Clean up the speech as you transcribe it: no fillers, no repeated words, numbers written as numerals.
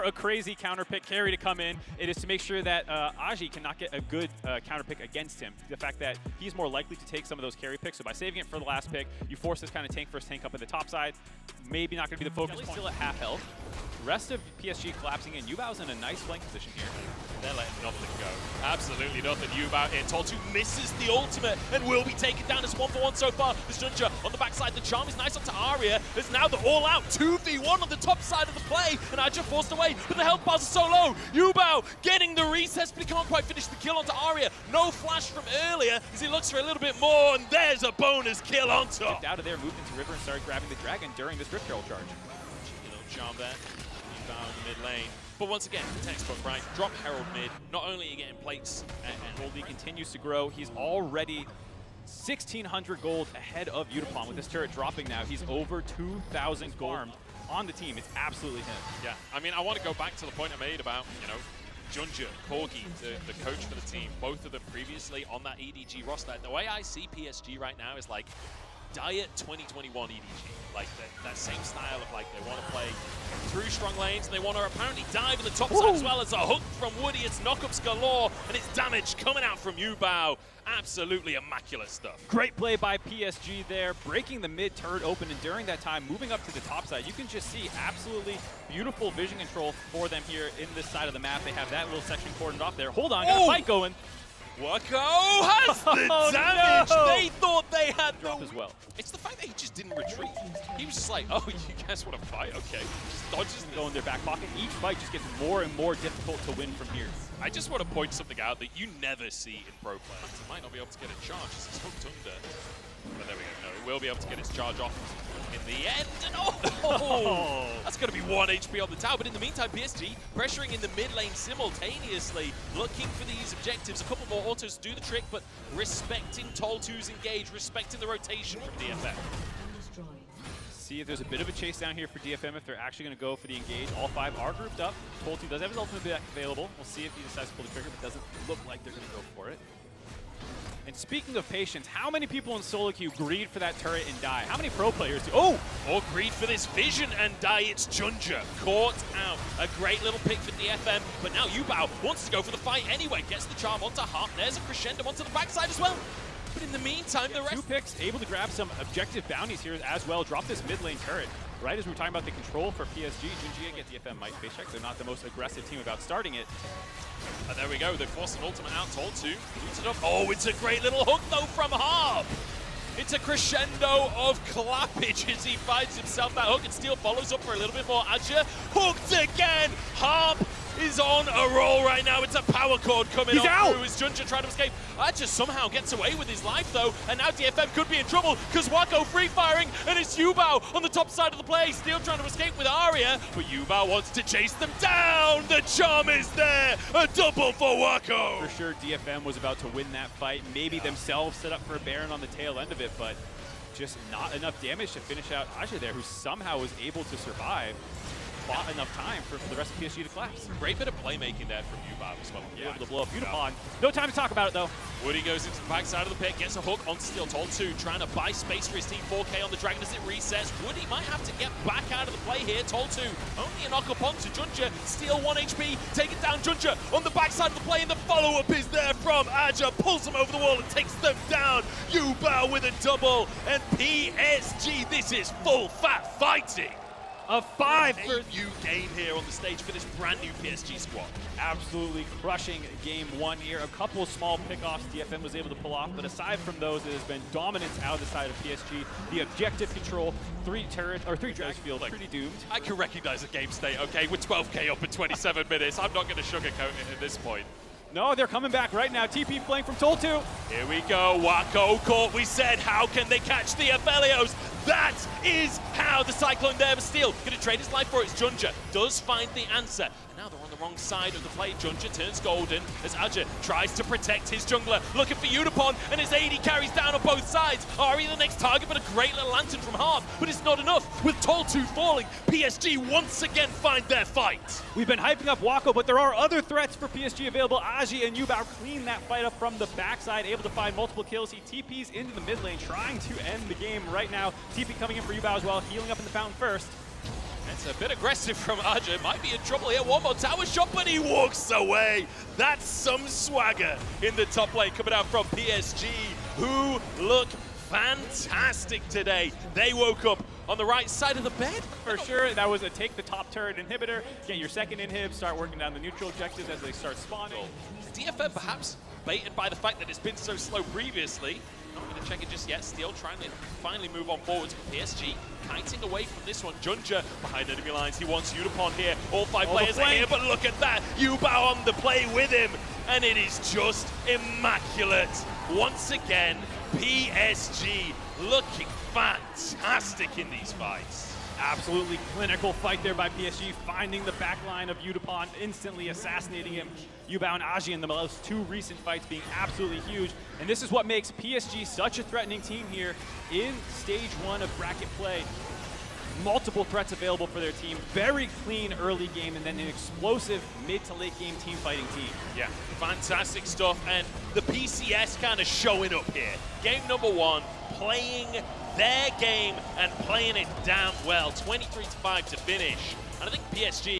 a crazy counter pick carry to come in. It is to make sure that Aji cannot get a good counter pick against him. The fact that he's more likely to take some of those carry picks, so by saving it for the last pick, you force this kind of tank first tank up at the top side. Maybe not going to be the focus point. Still at half health. Rest of PSG collapsing in. Yubao's in a nice flank position here. They're letting nothing go. Absolutely nothing. Yubao here. Toltu misses the ultimate and will be taken down as 1-for-1 so far. There's Junja on the backside. The charm is nice onto Aria. It's now the all-out 2v1 on the top side of the play. And Aja forced away, but the health bars are so low. Yubao getting the recess, but he can't quite finish the kill onto Aria. No flash from earlier as he looks for a little bit more, and there's a bonus kill on top. Out of there, moved into River and started grabbing the dragon during this Rift Herald charge. Cheeky little charm there. Yubao in the mid lane. But once again, the textbook, right? Drop Herald mid. Not only are you getting plates, and Goldie continues to grow. He's already 1,600 gold ahead of Udapon. With this turret dropping now, he's over 2,000 gold on the team. It's absolutely him. Yeah, I mean, I want to go back to the point I made about, you know, Junja, Corgi, the coach for the team, both of them previously on that EDG roster. The way I see PSG right now is like Diet 2021 EDG. Like that same style of like they want to play through strong lanes and they want to apparently dive in the top side as well. As a hook from Woody, it's knockups galore and it's damage coming out from Yubao. Absolutely immaculate stuff. Great play by PSG there, breaking the mid turret open, and during that time moving up to the top side. You can just see absolutely beautiful vision control for them here in this side of the map. They have that little section cordoned off there. Hold on, got a fight going. Wako has the damage. No. They thought they had drop as well. It's the fact that he just didn't retreat. He was just like, oh, you guys want to fight? Okay. Just dodges and go in their back pocket. Each fight just gets more and more difficult to win from here. I just want to point something out that you never see in pro players. He might not be able to get a charge as it's hooked under. But there we go. No, he will be able to get his charge off in the end. And oh, that's going to be 1 HP on the tower. But in the meantime, PSG pressuring in the mid lane simultaneously, looking for these objectives. A couple more autos to do the trick, but respecting Toltu's engage, respecting the rotation from DFM. See if there's a bit of a chase down here for DFM if they're actually going to go for the engage. All 5 are grouped up. Toltu does have his ultimate back available. We'll see if he decides to pull the trigger, but doesn't look like they're going to go for it. And speaking of patience, how many people in solo queue greed for that turret and die? How many pro players do? Oh! Or greed for this vision and die. It's Junja caught out. A great little pick for DFM, but now Yubao wants to go for the fight anyway. Gets the charm onto Hart. There's a crescendo onto the backside as well. But in the meantime, the rest... 2 picks, able to grab some objective bounties here as well. Drop this mid lane turret. Right as we were talking about the control for PSG, Junji get DFM might face check. They're not the most aggressive team about starting it. And there we go. They forced an ultimate out. Toltu boots it up. Oh, it's a great little hook though from Harp. It's a crescendo of clappage as he finds himself that hook, and Steel follows up for a little bit more. Aja hooked again. Harp is on a roll right now. It's a power cord coming on through as Junja trying to escape. Aja somehow gets away with his life though, and now DFM could be in trouble because Wako free firing, and it's Yubao on the top side of the play. Steel trying to escape with Aria, but Yubao wants to chase them down. The charm is there. A double for Wako. For sure, DFM was about to win that fight. Maybe themselves set up for a Baron on the tail end of it, but just not enough damage to finish out Aja there, who somehow was able to survive. Bought enough time for the rest of PSG to collapse. Great bit of playmaking there from Yubao as well. Yeah, able to blow up Udapon. No time to talk about it though. Woody goes into the backside of the pit, gets a hook onto Steel. Toltu trying to buy space for his team. 4K on the Dragon as it resets. Woody might have to get back out of the play here. Toltu only a knock up onto Junja. Steel 1 HP, taking down Junja on the backside of the play, and the follow-up is there from Aja. Pulls him over the wall and takes them down. Yubao with a double, and PSG, this is full fat fighting. A 5 for new game here on the stage for this brand new PSG squad. Absolutely crushing game 1 here. A couple small pickoffs DFM was able to pull off, but aside from those, it has been dominance out of the side of PSG. The objective control, 3 turrets or 3 drags field, like, pretty doomed. I can recognize a game state. Okay, we're 12K up in 27 minutes. I'm not going to sugarcoat it at this point. No, they're coming back right now. TP flank from Toltu. Here we go. Wako caught. We said, how can they catch the Aphelios? That is how the Cyclone there was Steel. Going to trade his life for it. Junja does find the answer. And now they're on the wrong side of the play. Junja turns golden as Aja tries to protect his jungler. Looking for Udapon, and his AD carries down on both sides. Ari the next target, but a great little lantern from Harp. But it's not enough. With Toltu falling, PSG once again find their fight. We've been hyping up Wako, but there are other threats for PSG available. Aji and Yubao clean that fight up from the backside, able to find multiple kills. He TPs into the mid lane, trying to end the game right now. TP coming in for Yubao as well, healing up in the fountain first. And It's a bit aggressive from Aja. Might be in trouble here. One more tower shot, but he walks away. That's some swagger in the top lane coming out from PSG, who look fantastic today. They woke up on the right side of the bed. For sure, that was a take the top turret inhibitor, get your second inhib, start working down the neutral objectives as they start spawning. DFM perhaps baited by the fact that it's been so slow previously. Not going to check it just yet. Still trying to finally move on forwards. PSG kiting away from this one. Junja behind enemy lines. He wants Udapon here. All five players are here, but look at that. Yubao on the play with him. And it is just immaculate. Once again, PSG looking fantastic in these fights. Absolutely clinical fight there by PSG, finding the back line of Udapon, instantly assassinating him. Yubao and Aji in the most two recent fights being absolutely huge. And this is what makes PSG such a threatening team here in stage 1 of bracket play. Multiple threats available for their team, very clean early game, and then an explosive mid to late game team fighting team. Yeah, fantastic stuff, and the PCS kind of showing up here. Game number 1, playing their game and playing it damn well. 23-5 to finish, and I think PSG